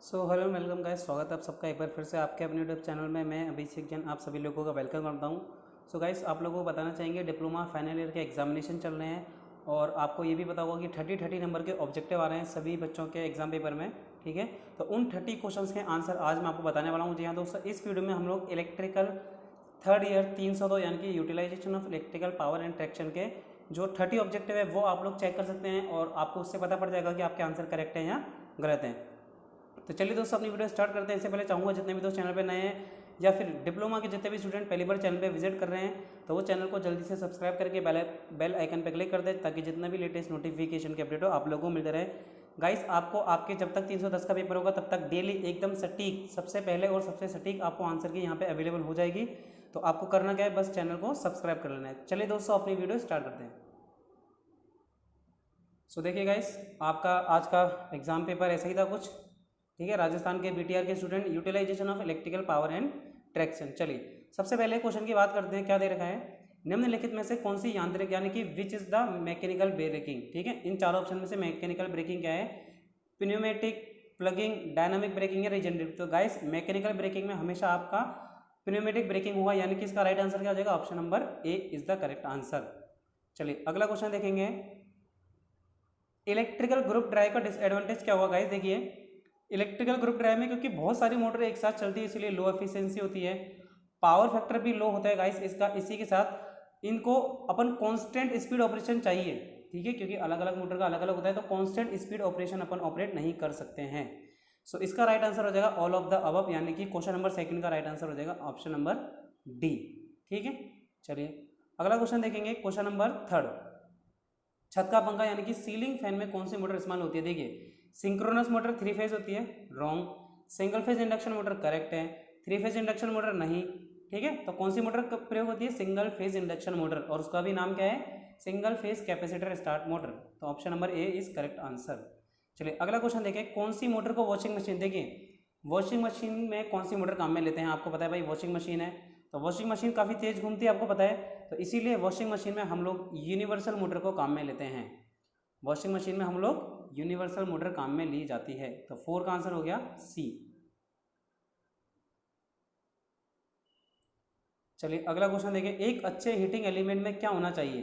Hello welcome guys, स्वागत है आप सबका एक बार फिर से आपके अपने यूट्यूब चैनल में। मैं अभिषेक जैन आप सभी लोगों का वेलकम करता हूं। गाइस, आप लोगों को बताना चाहेंगे डिप्लोमा फाइनल ईयर के एग्जामिनेशन चल रहे हैं और आपको ये भी पता होगा कि 30 नंबर के ऑब्जेक्टिव आ रहे हैं सभी बच्चों के एग्जाम पेपर में। ठीक है, तो उन 30 क्वेश्चन के आंसर आज मैं आपको बताने वाला हूँ। जी हाँ दोस्तों, इस वीडियो में हम लोग इलेक्ट्रिकल थर्ड ईयर 302 यानी कि utilization of electrical power and traction के जो 30 ऑब्जेक्टिव है वो आप लोग चेक कर सकते हैं और आपको उससे पता पड़ जाएगा कि आपके आंसर करेक्ट हैं या गलत हैं। तो चलिए दोस्तों, अपनी वीडियो स्टार्ट करते हैं। इससे पहले चाहूँगा जितने भी दोस्त चैनल पे नए हैं या फिर डिप्लोमा के जितने भी स्टूडेंट पहली बार चैनल पे विजिट कर रहे हैं तो वो चैनल को जल्दी से सब्सक्राइब करके बेल आइकन पे क्लिक कर दें ताकि जितना भी लेटेस्ट नोटिफिकेशन के अपडेट हो आप लोगों को मिलते रहे। गाइस, आपको आपके जब तक 310 का पेपर होगा तब तक डेली एकदम सटीक सबसे पहले और सबसे सटीक आपको आंसर की यहाँ पे अवेलेबल हो जाएगी। तो आपको करना क्या है, बस चैनल को सब्सक्राइब कर लेना है। चलिए दोस्तों, अपनी वीडियो स्टार्ट करते हैं। देखिए गाइस, आपका आज का एग्जाम पेपर ऐसा ही था कुछ। ठीक है, राजस्थान के बीटीआर के student, utilization of electrical power and traction. चलिए सबसे पहले क्वेश्चन की बात करते हैं। क्या दे रखा है, निम्नलिखित में से कौन सी यांत्रिक यानी कि which is the mechanical braking. ठीक है, इन चारों ऑप्शन में से मैकेनिकल ब्रेकिंग क्या है, प्न्यूमेटिक, प्लगिंग, डायनामिक ब्रेकिंग या रीजनरेटिव। तो गाइस, मैकेनिकल ब्रेकिंग में हमेशा आपका प्न्यूमेटिक ब्रेकिंग होगा, यानी कि इसका राइट आंसर क्या हो जाएगा, option number A is the correct answer. चलिए अगला क्वेश्चन देखेंगे, इलेक्ट्रिकल ग्रुप ड्राइव का डिसएडवांटेज क्या होगा। गाइस देखिए, इलेक्ट्रिकल ग्रुप ड्राइव में क्योंकि बहुत सारी मोटर एक साथ चलती है इसलिए लो एफिशिएंसी होती है, पावर फैक्टर भी लो होता है गाइस इसका। इसी के साथ इनको अपन कांस्टेंट स्पीड ऑपरेशन चाहिए। ठीक है, क्योंकि अलग अलग मोटर का अलग अलग होता है तो कांस्टेंट स्पीड ऑपरेशन अपन ऑपरेट नहीं कर सकते हैं। इसका राइट आंसर हो जाएगा ऑल ऑफ द अबव, यानी कि क्वेश्चन नंबर सेकंड का राइट आंसर हो जाएगा ऑप्शन नंबर डी। ठीक है, चलिए अगला क्वेश्चन देखेंगे, क्वेश्चन नंबर थर्ड, छत का पंखा यानी कि सीलिंग फैन में कौन सी मोटर इस्तेमाल होती है। देखिए, सिंक्रोनस मोटर 3 फेज होती है, wrong. Single phase induction motor correct है, 3 फेज इंडक्शन मोटर नहीं। ठीक है, तो कौन सी मोटर का प्रयोग होती है, सिंगल फेज इंडक्शन मोटर, और उसका भी नाम क्या है, single phase capacitor start motor. तो option number A is correct answer. चलिए अगला क्वेश्चन देखें, कौन सी मोटर को वॉशिंग मशीन, देखिए वॉशिंग मशीन में कौन सी मोटर काम में लेते हैं, आपको पता है भाई वॉशिंग मशीन है तो वॉशिंग मशीन काफ़ी तेज घूमती है, आपको पता है, तो इसीलिए वॉशिंग मशीन में हम लोग यूनिवर्सल मोटर को काम में लेते हैं। वॉशिंग मशीन में हम लोग यूनिवर्सल मोटर काम में ली जाती है। तो 4 का आंसर हो गया सी। चलिए अगला क्वेश्चन देखिए, एक अच्छे हीटिंग एलिमेंट में क्या होना चाहिए।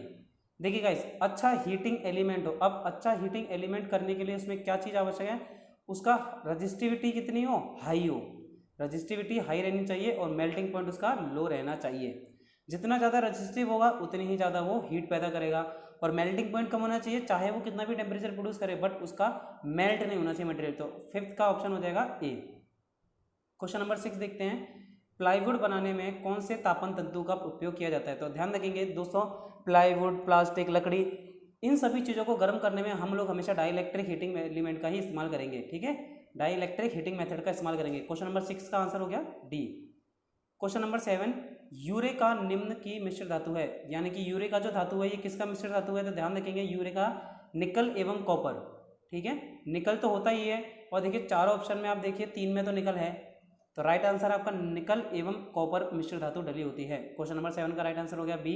देखिए गाइस, अच्छा हीटिंग एलिमेंट हो, अब अच्छा हीटिंग एलिमेंट करने के लिए उसमें क्या चीज़ आवश्यक है, उसका रजिस्टिविटी कितनी हो, हाई हो। रजिस्टिविटी हाई रहनी चाहिए और मेल्टिंग पॉइंट उसका लो रहना चाहिए। जितना ज़्यादा रजिस्टिव होगा उतनी ही ज़्यादा वो हीट पैदा करेगा, और मेल्टिंग पॉइंट कम होना चाहिए, चाहे वो कितना भी टेम्परेचर प्रोड्यूस करे बट उसका मेल्ट नहीं होना चाहिए मटेरियल। तो 5th का ऑप्शन हो जाएगा ए। क्वेश्चन नंबर 6 देखते हैं, प्लाईवुड बनाने में कौन से तापन तंतु का उपयोग किया जाता है। तो ध्यान रखेंगे दोस्तों, प्लाईवुड, प्लास्टिक, लकड़ी, इन सभी चीज़ों को गर्म करने में हम लोग हमेशा डाइलेक्ट्रिक हीटिंग एलिमेंट का ही इस्तेमाल करेंगे। ठीक है, डाइलेक्ट्रिक हीटिंग मेथड का इस्तेमाल करेंगे। क्वेश्चन नंबर 6 का आंसर हो गया डी। क्वेश्चन नंबर 7, यूरेका निम्न की मिश्र धातु है, यानी कि यूरेका जो धातु है ये किसका मिश्र धातु है। तो ध्यान रखेंगे, यूरेका निकल एवं कॉपर। ठीक है, निकल तो होता ही है, और देखिए चारों ऑप्शन में आप देखिए 3 में तो निकल है, तो राइट आंसर आपका निकल एवं कॉपर मिश्र धातु डली होती है। क्वेश्चन नंबर 7 का राइट आंसर हो गया बी।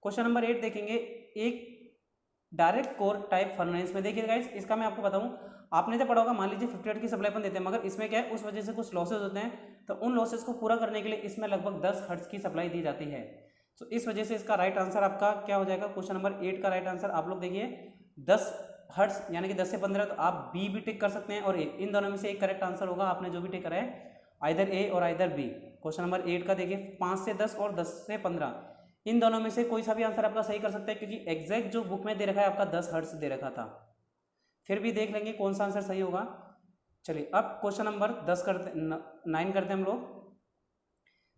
क्वेश्चन नंबर 8 देखेंगे, एक डायरेक्ट कोर टाइप फर्नेस में, देखिए गाइस इसका मैं आपको बताऊं, आपने जब पढ़ा होगा, मान लीजिए 50 वाट की सप्लाई अपन देते हैं, मगर इसमें क्या है, उस वजह से कुछ लॉसेज होते हैं, तो उन लॉसेज को पूरा करने के लिए इसमें लगभग 10 हर्ट्ज की सप्लाई दी जाती है। तो इस वजह से इसका राइट आंसर आपका क्या हो जाएगा, क्वेश्चन नंबर 8 का राइट आंसर आप लोग देखिए 10 हर्ट्ज यानी कि 10 से 15, तो आप बी भी टिक कर सकते हैं और ए, इन दोनों में से एक करेक्ट आंसर होगा, आपने जो भी टिक करा है आइदर ए और आइदर बी। क्वेश्चन नंबर 8 का देखिए 5 से 10 और 10 से 15, इन दोनों में से कोई सा भी आंसर आपका सही कर सकता है, क्योंकि एग्जैक्ट जो बुक में दे रखा है आपका 10 हर्ट्ज दे रखा था। फिर भी देख लेंगे कौन सा आंसर सही होगा। चलिए अब क्वेश्चन नंबर 9 करते हैं हम लोग,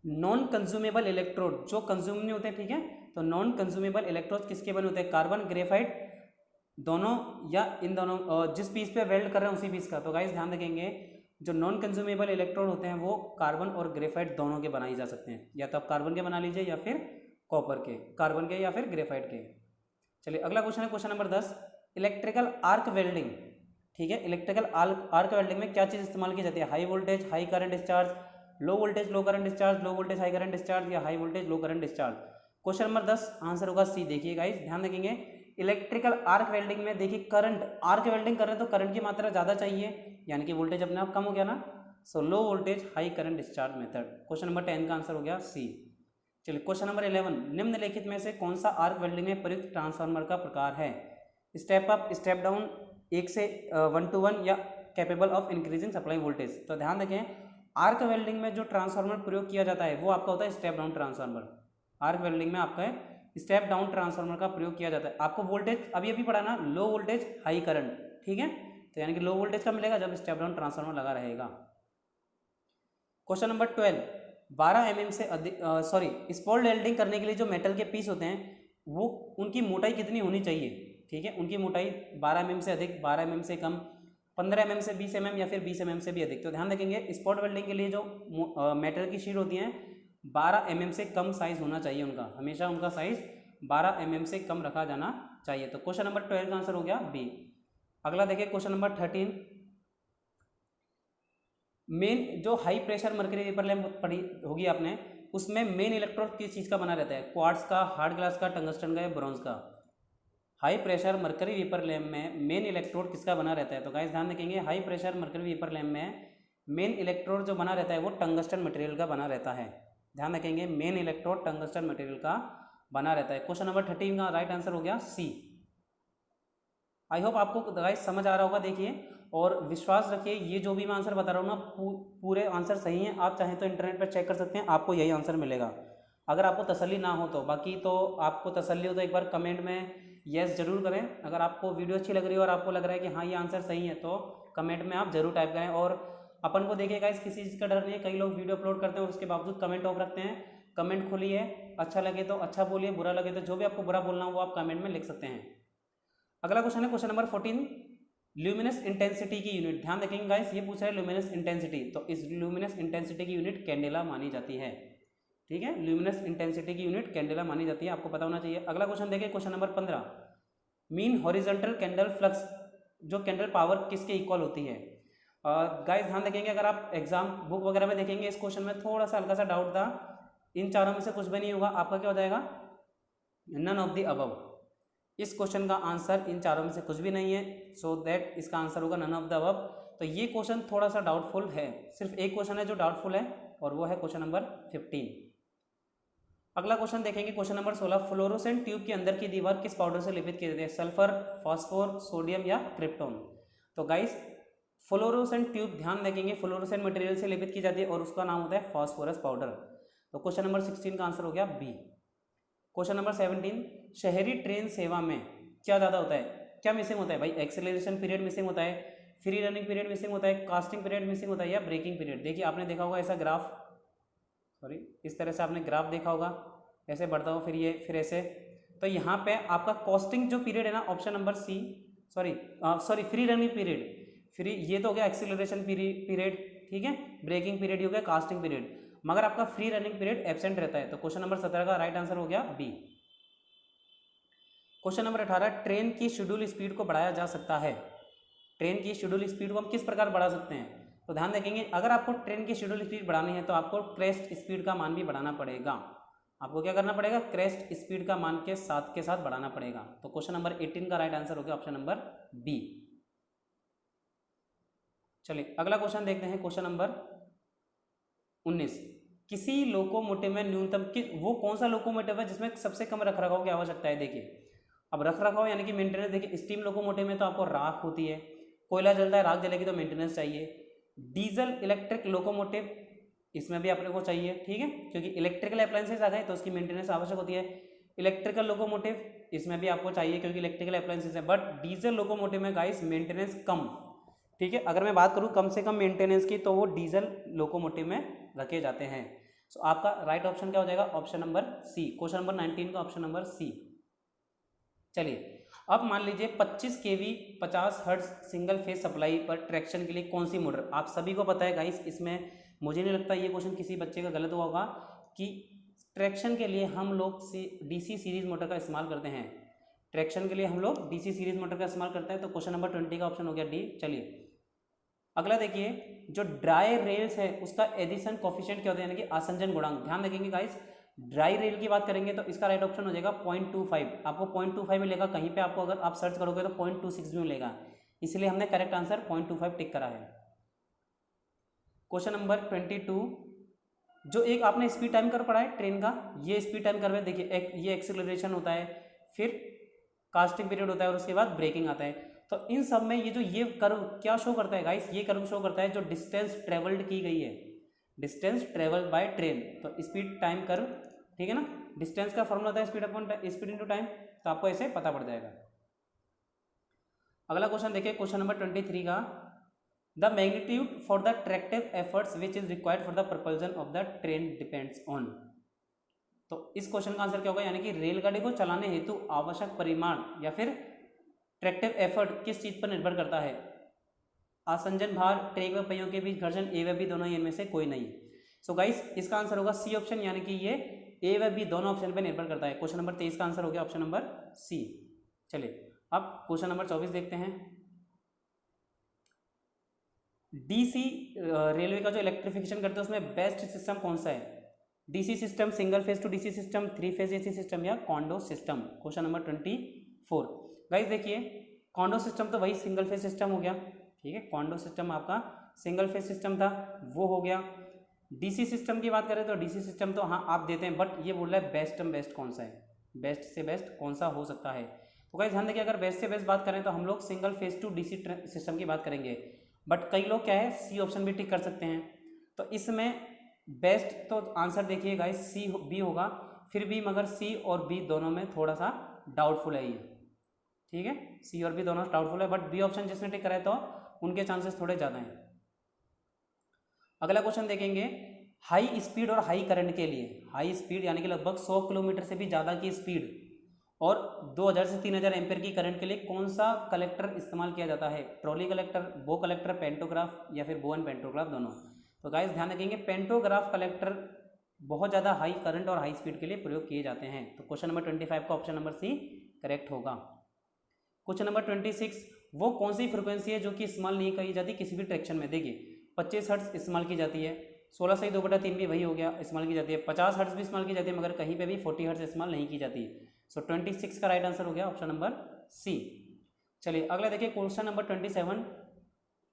नॉन कंज्यूमेबल इलेक्ट्रोड जो कंज्यूम नहीं होते। ठीक है, तो नॉन कंज्यूमेबल इलेक्ट्रोड किसके बने होते हैं, कार्बन, ग्रेफाइट, दोनों या इन दोनों, जिस पीस पे वेल्ड कर रहे हैं उसी पीस का। तो गाइस ध्यान रखेंगे, जो नॉन कंज्यूमेबल इलेक्ट्रोड होते हैं वो कार्बन और ग्रेफाइट दोनों के बनाए जा सकते हैं, या तो आप कार्बन के बना लीजिए या फिर कॉपर के, कार्बन के या फिर ग्रेफाइट के। चलिए अगला क्वेश्चन है question number 10, electrical arc welding. ठीक है, इलेक्ट्रिकल आर्क वेल्डिंग में क्या चीज़ इस्तेमाल की जाती है, high voltage high current discharge, low voltage low current discharge, low voltage high current discharge, या high voltage low current discharge. Question number 10 answer होगा सी। देखिए गाइस ध्यान रखेंगे, इलेक्ट्रिकल आर्क वेल्डिंग में देखिए करंट, आर्क वेल्डिंग कर रहे हैं तो करंट की मात्रा ज़्यादा चाहिए, यानी कि वोल्टेज अपने आप कम हो गया ना। So low voltage high current discharge method. Question number 10 का आंसर हो गया सी। चलिए क्वेश्चन नंबर 11, निम्नलिखित में से कौन सा आर्क वेल्डिंग में प्रयुक्त ट्रांसफार्मर का प्रकार है? स्टेप अप, स्टेप डाउन, 1 से 1 to 1 या capable of increasing supply voltage. तो ध्यान रखें, आर्क वेल्डिंग में जो ट्रांसफार्मर प्रयोग किया जाता है वो आपका होता है step down transformer. Arc welding में आपका स्टेप डाउन ट्रांसफार्मर का प्रयोग किया जाता है। आपको वोल्टेज अभी अभी पढ़ा ना, लो वोल्टेज हाई करंट, ठीक है। तो यानी कि लो वोल्टेज का मिलेगा जब स्टेप डाउन ट्रांसफार्मर लगा रहेगा। क्वेश्चन नंबर 12, 12 mm से अधिक स्पॉट वेल्डिंग करने के लिए जो मेटल के पीस होते हैं वो उनकी मोटाई कितनी होनी चाहिए? ठीक है, उनकी मोटाई 12 mm से अधिक, 12 mm से कम, 15 mm से 20 mm या फिर 20 mm से भी अधिक। तो ध्यान रखेंगे स्पॉट वेल्डिंग के लिए जो मेटल की शीट होती हैं 12 mm से कम साइज होना चाहिए उनका, हमेशा उनका साइज 12 mm से कम रखा जाना चाहिए। तो क्वेश्चन नंबर 12 का आंसर हो गया बी। अगला देखिए क्वेश्चन नंबर 13, मेन जो high pressure mercury vapour lamp पढ़ी होगी आपने, उसमें मेन इलेक्ट्रोड किस चीज़ का बना रहता है? क्वार्ट्ज का, हार्ड ग्लास का, टंगस्टन का या ब्रॉन्ज का? High pressure mercury vapour lamp में मेन इलेक्ट्रोड किसका बना रहता है? तो गाइस ध्यान रखेंगे, high pressure mercury vapour lamp में मेन इलेक्ट्रोड जो बना रहता है वो टंगस्टन मटेरियल का बना रहता है। ध्यान रखेंगे, मेन इलेक्ट्रोड टंगस्टन मटेरियल का बना रहता है। क्वेश्चन नंबर 13 का राइट आंसर हो गया सी। आई होप आपको गाइस समझ आ रहा होगा। देखिए और विश्वास रखिए, ये जो भी मैं आंसर बता रहा हूँ ना पूरे आंसर सही हैं। आप चाहें तो इंटरनेट पर चेक कर सकते हैं, आपको यही आंसर मिलेगा अगर आपको तसल्ली ना हो तो। बाकी तो आपको तसल्ली हो तो एक बार कमेंट में यस जरूर करें। अगर आपको वीडियो अच्छी लग रही है और आपको लग रहा है कि हाँ ये आंसर सही है तो कमेंट में आप जरूर टाइप करें। और अपन को देखिए गाइस, किसी चीज़ का डर नहीं है। कई लोग वीडियो अपलोड करते हैं और उसके बावजूद कमेंट ऑफ रखते हैं। कमेंट खोलिए, अच्छा लगे तो अच्छा बोलिए, बुरा लगे तो जो भी आपको बुरा बोलना हो वो आप कमेंट में लिख सकते हैं। अगला क्वेश्चन है क्वेश्चन नंबर 14, ल्यूमिनस इंटेंसिटी की यूनिट। ध्यान रखेंगे गाइस, ये पूछ रहा है ल्यूमिनस इंटेंसिटी, तो इस ल्यूमिनस इंटेंसिटी की यूनिट कैंडेला मानी जाती है। ठीक है, ल्यूमिनस इंटेंसिटी की यूनिट कैंडेला मानी जाती है, आपको पता होना चाहिए। अगला क्वेश्चन देखिए question number 15, mean horizontal candle flux जो कैंडल पावर किसके इक्वल होती है? गाइस ध्यान रखेंगे, अगर आप एग्जाम बुक वगैरह में देखेंगे इस क्वेश्चन में थोड़ा सा हल्का सा डाउट था। इन चारों में से कुछ भी नहीं होगा, आपका क्या हो जाएगा? None of the above. इस क्वेश्चन का आंसर इन चारों में से कुछ भी नहीं है, सो दैट इसका आंसर होगा नन ऑफ द अबव। तो ये क्वेश्चन थोड़ा सा डाउटफुल है, सिर्फ एक क्वेश्चन है जो डाउटफुल है और वो है क्वेश्चन नंबर 15। अगला क्वेश्चन देखेंगे क्वेश्चन नंबर 16, फ्लोरोसेंट ट्यूब के अंदर की दीवार किस पाउडर से लेपित की जाती है? सल्फर, फास्फोर, सोडियम या क्रिप्टोन? तो गाइस फ्लोरोसेंट ट्यूब ध्यान रखेंगे फ्लोरोसेंट मटेरियल से लेपित की जाती है और उसका नाम होता है फास्फोरस पाउडर। तो क्वेश्चन नंबर 16 का आंसर हो गया बी। क्वेश्चन नंबर 17, शहरी ट्रेन सेवा में क्या ज़्यादा होता है? क्या मिसिंग होता है भाई? एक्सेलरेशन पीरियड मिसिंग होता है, फ्री रनिंग पीरियड मिसिंग होता है, कास्टिंग पीरियड मिसिंग होता है या ब्रेकिंग पीरियड? देखिए आपने देखा होगा ऐसा ग्राफ, इस तरह से आपने ग्राफ देखा होगा, ऐसे बढ़ता हो फिर ये फिर ऐसे। तो यहाँ पे आपका कॉस्टिंग जो पीरियड है ना, option number C, free running period, free ये तो हो गया एक्सेलरेशन पीरियड, ठीक है। ब्रेकिंग पीरियड हो गया कास्टिंग पीरियड, मगर आपका फ्री रनिंग पीरियड एब्सेंट रहता है। तो क्वेश्चन नंबर 17 का राइट आंसर हो गया बी। क्वेश्चन नंबर 18, ट्रेन की शेड्यूल स्पीड को बढ़ाया जा सकता है। ट्रेन की शेड्यूल स्पीड को हम किस प्रकार बढ़ा सकते हैं? तो ध्यान रखेंगे, अगर आपको ट्रेन की शेड्यूल स्पीड बढ़ानी है तो आपको क्रेस्ट स्पीड का मान भी बढ़ाना पड़ेगा। आपको क्या करना पड़ेगा? क्रेस्ट स्पीड का मान के साथ बढ़ाना पड़ेगा। तो क्वेश्चन नंबर 18 का राइट आंसर हो गया ऑप्शन नंबर बी। चलिए अगला क्वेश्चन देखते हैं क्वेश्चन नंबर 19, किसी लोकोमोटिव में न्यूनतम वो कौन सा लोकोमोटिव है जिसमें सबसे कम रखरखाव की आवश्यकता है? देखिए अब रखरखाव यानी कि मेंटेनेंस, देखिए स्टीम लोकोमोटिव में तो आपको राख होती है, कोयला जलता है, राख जलेगी तो मेंटेनेंस चाहिए। डीजल इलेक्ट्रिक लोकोमोटिव इसमें भी अपने को चाहिए, ठीक है, क्योंकि इलेक्ट्रिकल अप्लायंसेस आ गए तो उसकी मेंटेनेंस आवश्यक होती है। इलेक्ट्रिकल लोकोमोटिव इसमें भी आपको चाहिए क्योंकि इलेक्ट्रिकल अप्लायंसेस है, बट डीजल लोकोमोटिव में गाइस मेंटेनेंस कम, ठीक है। अगर मैं बात करूं कम से कम मेंटेनेंस की तो वो डीजल लोकोमोटिव में रखे जाते हैं। सो आपका राइट ऑप्शन क्या हो जाएगा? Option number C. Question number 19 का ऑप्शन नंबर सी। चलिए अब मान लीजिए 25 kV 50 hertz single phase supply पर ट्रैक्शन के लिए कौन सी मोटर? आप सभी को पता है गाइस, इसमें मुझे नहीं लगता ये क्वेश्चन किसी बच्चे का गलत हुआ होगा कि ट्रैक्शन के लिए हम लोग डीसी सीरीज मोटर का इस्तेमाल करते हैं। ट्रैक्शन के लिए हम लोग डीसी सीरीज मोटर का इस्तेमाल करते हैं। तो क्वेश्चन नंबर 20 का ऑप्शन हो गया डी। चलिए अगला देखिए, जो ड्राई रेल्स है उसका एडिशन कोफिशिएंट क्या होता है, यानी कि आसंजन गुणांक। ध्यान रखेंगे गाइस, ड्राई रेल की बात करेंगे तो इसका राइट ऑप्शन हो जाएगा 0.25। आपको 0.25 मिलेगा, कहीं पे आपको अगर आप सर्च करोगे तो 0.26 भी मिलेगा। इसलिए हमने करेक्ट आंसर 0.25 टिक करा है। क्वेश्चन नंबर 22, जो एक आपने स्पीड टाइम कर पढ़ा है ट्रेन का, ये स्पीड टाइम कर्व है। देखिए ये एक्सेलरेशन होता है, फिर कास्टिंग पीरियड होता है और उसके बाद ब्रेकिंग आता है। तो इन सब में ये कर्व क्या शो करता है गाइस, ये कर्व शो करता है जो डिस्टेंस ट्रेवल्ड की गई है, डिस्टेंस ट्रेवल्ड बाय ट्रेन। तो स्पीड टाइम कर्व, ठीक है ना, डिस्टेंस का फॉर्मूला होता है speed upon speed into time, तो आपको ऐसे पता पड़ जाएगा। अगला क्वेश्चन देखिए, क्वेश्चन नंबर 23 का, the magnitude for the tractive efforts which is required for the propulsion of the train depends on. तो इस क्वेश्चन का आंसर क्या होगा, यानी कि रेलगाड़ी को चलाने हेतु आवश्यक परिमाण या फिर ट्रैक्टिव एफर्ट किस चीज पर निर्भर करता है। आसंजन भार, ट्रैक व पहियों के बीच घर्षण, ए व बी दोनों ही, इनमें से कोई नहीं। सो गाइस इसका आंसर होगा सी ऑप्शन, यानी कि ये ए व बी दोनों ऑप्शन पे निर्भर करता है। क्वेश्चन नंबर 23 का आंसर हो गया ऑप्शन नंबर सी। चलिए अब क्वेश्चन नंबर 24 देखते हैं। डीसी रेलवे का जो इलेक्ट्रिफिकेशन करते हैं उसमें बेस्ट सिस्टम कौन सा है, DC system, single phase to DC system, 3 phase AC system या Kando system. Question number 24 guys देखिए, कॉन्डो सिस्टम तो वही सिंगल फेज सिस्टम हो गया, ठीक है, कॉन्डो सिस्टम आपका सिंगल फेज सिस्टम था, वो हो गया। डीसी सिस्टम की बात करें तो डीसी सिस्टम तो हाँ आप देते हैं, बट ये बोल रहा है बेस्ट कौन सा है, बेस्ट से बेस्ट कौन सा हो सकता है। तो गाइस ध्यान देखिए, अगर बेस्ट से बेस्ट बात करें तो हम लोग single phase to DC system की बात करेंगे, बट कई लोग क्या है सी ऑप्शन भी टिक कर सकते हैं। तो इसमें बेस्ट तो आंसर देखिए गाइस सी बी होगा, फिर भी मगर सी और बी दोनों में थोड़ा सा डाउटफुल है ये, ठीक है, सी और बी दोनों डाउटफुल है, बट बी ऑप्शन जिसने टिक करा है तो उनके चांसेस थोड़े ज़्यादा हैं। अगला क्वेश्चन देखेंगे, हाई स्पीड और हाई करंट के लिए, हाई स्पीड यानी कि लगभग 100 किलोमीटर से भी ज़्यादा की स्पीड और 2000 से 3000 एम्पेयर की करंट के लिए कौन सा कलेक्टर इस्तेमाल किया जाता है, ट्रॉली कलेक्टर, बो कलेक्टर, पेंटोग्राफ या फिर बो एंड पेंटोग्राफ दोनों। तो गाइस ध्यान रखेंगे, पेंटोग्राफ कलेक्टर बहुत ज़्यादा हाई करंट और हाई स्पीड के लिए प्रयोग किए जाते हैं। तो क्वेश्चन नंबर 25 का ऑप्शन नंबर सी करेक्ट होगा। क्वेश्चन नंबर 26, वो कौन सी फ्रिक्वेंसी है जो कि इस्तेमाल नहीं की जाती किसी भी ट्रैक्शन में। देखिए 25 हर्ट्ज इस्तेमाल की जाती है, 16 से 2/3 भी वही हो गया, इस्तेमाल की जाती है, 50 हर्ट्ज भी इस्तेमाल की जाती है, मगर कहीं पे भी 40 हर्ट्ज इस्तेमाल नहीं की जाती। सो 26 का राइट आंसर हो गया ऑप्शन नंबर सी। चलिए अगला देखिए, क्वेश्चन नंबर 27,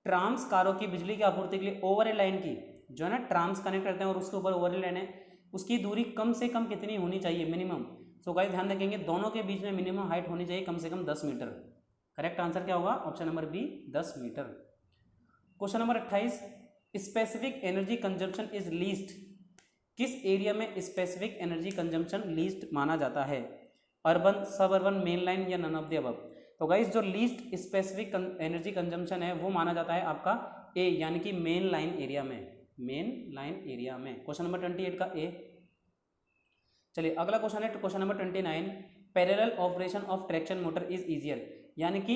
ट्राम्स कारों की बिजली की आपूर्ति के लिए ओवरहेड लाइन की, जो है ना ट्राम्स कनेक्ट करते हैं और उसके ऊपर ओवरहेड लाइन है, उसकी दूरी कम से कम कितनी होनी चाहिए, मिनिमम। सो गाइस ध्यान रखेंगे, दोनों के बीच में मिनिमम हाइट होनी चाहिए कम से कम 10 मीटर। करेक्ट आंसर क्या होगा, ऑप्शन नंबर बी 10 मीटर। Question number 28, specific energy consumption is least, किस एरिया में स्पेसिफिक एनर्जी कंजम्पशन लीस्ट माना जाता है, urban, suburban, main line या नन ऑफ द अबव। तो गाइस जो लीस्ट स्पेसिफिक एनर्जी कंजम्पशन है वो माना जाता है आपका ए, यानी कि मेन लाइन एरिया में, मेन लाइन एरिया में। क्वेश्चन नंबर 28 का ए। चलिए अगला क्वेश्चन है question number 29, parallel operation of traction motor is easier, यानी कि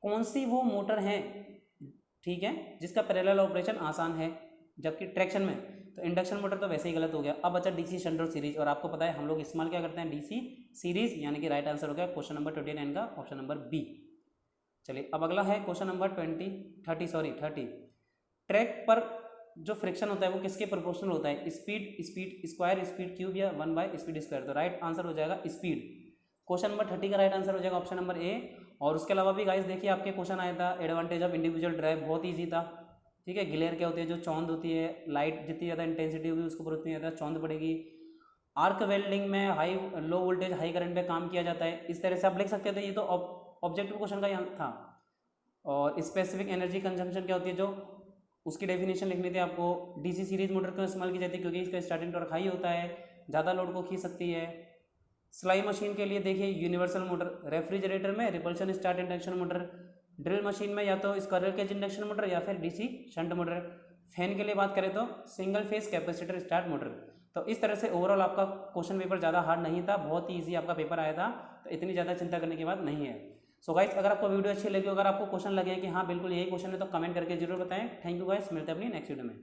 कौन सी वो मोटर है, ठीक है, जिसका पैरेलल ऑपरेशन आसान है, जबकि ट्रैक्शन में तो इंडक्शन मोटर तो वैसे ही गलत हो गया। अब बचा डीसी शंट और सीरीज, और आपको पता है हम लोग इस्तेमाल क्या करते हैं, डीसी सीरीज, यानी कि राइट आंसर हो गया क्वेश्चन नंबर 29 का ऑप्शन नंबर बी। चलिए अब अगला है क्वेश्चन नंबर 30, ट्रैक पर जो फ्रिक्शन होता है वो किसके प्रोपोर्शनल होता है, स्पीड स्क्वायर, स्पीड क्यूब या 1/स्पीड स्क्वायर। तो राइट आंसर हो जाएगा स्पीड। क्वेश्चन नंबर 30 का राइट आंसर हो जाएगा ऑप्शन नंबर ए। और उसके अलावा भी गाइस देखिए आपके क्वेश्चन आया था एडवांटेज ऑफ इंडिविजुअल ड्राइव, बहुत ईजी था, ठीक है। ग्लेयर क्या होती है, जो चौंध होती है, लाइट जितनी ज़्यादा इंटेंसिटी होगी उसके ऊपर उतनी ज़्यादा चौंध पड़ेगी। आर्क वेल्डिंग में high low voltage high current पे काम किया जाता है, इस तरह से आप लिख सकते थे। ये तो ऑब्जेक्टिव क्वेश्चन का यहाँ था। और स्पेसिफिक एनर्जी कंजम्पशन क्या होती है, जो उसकी डेफिनेशन लिखनी थी आपको। डीसी सीरीज मोटर क्यों इस्तेमाल की जाती है, क्योंकि इसका स्टार्टिंग टॉर्क हाई होता है, ज़्यादा लोड को खींच सकती है। सिलाई मशीन के लिए देखिए यूनिवर्सल मोटर, रेफ्रिजरेटर में repulsion start induction motor, drill machine में या तो स्क्वायरल केज इंडक्शन मोटर या फिर डीसी शंट मोटर। फैन के लिए बात करें तो single phase capacitor start motor. तो इस तरह से ओवरऑल आपका क्वेश्चन पेपर ज़्यादा हार्ड नहीं था, बहुत ही ईजी आपका पेपर आया था, तो इतनी ज़्यादा चिंता करने की बात नहीं है। सो गाइस अगर आपको वीडियो अच्छी लगी, अगर आपको क्वेश्चन लगे कि हाँ बिल्कुल यही क्वेश्चन है, तो कमेंट करके जरूर बताएं। थैंक यू गाइस, मिलते हैं अपनी नेक्स्ट वीडियो में।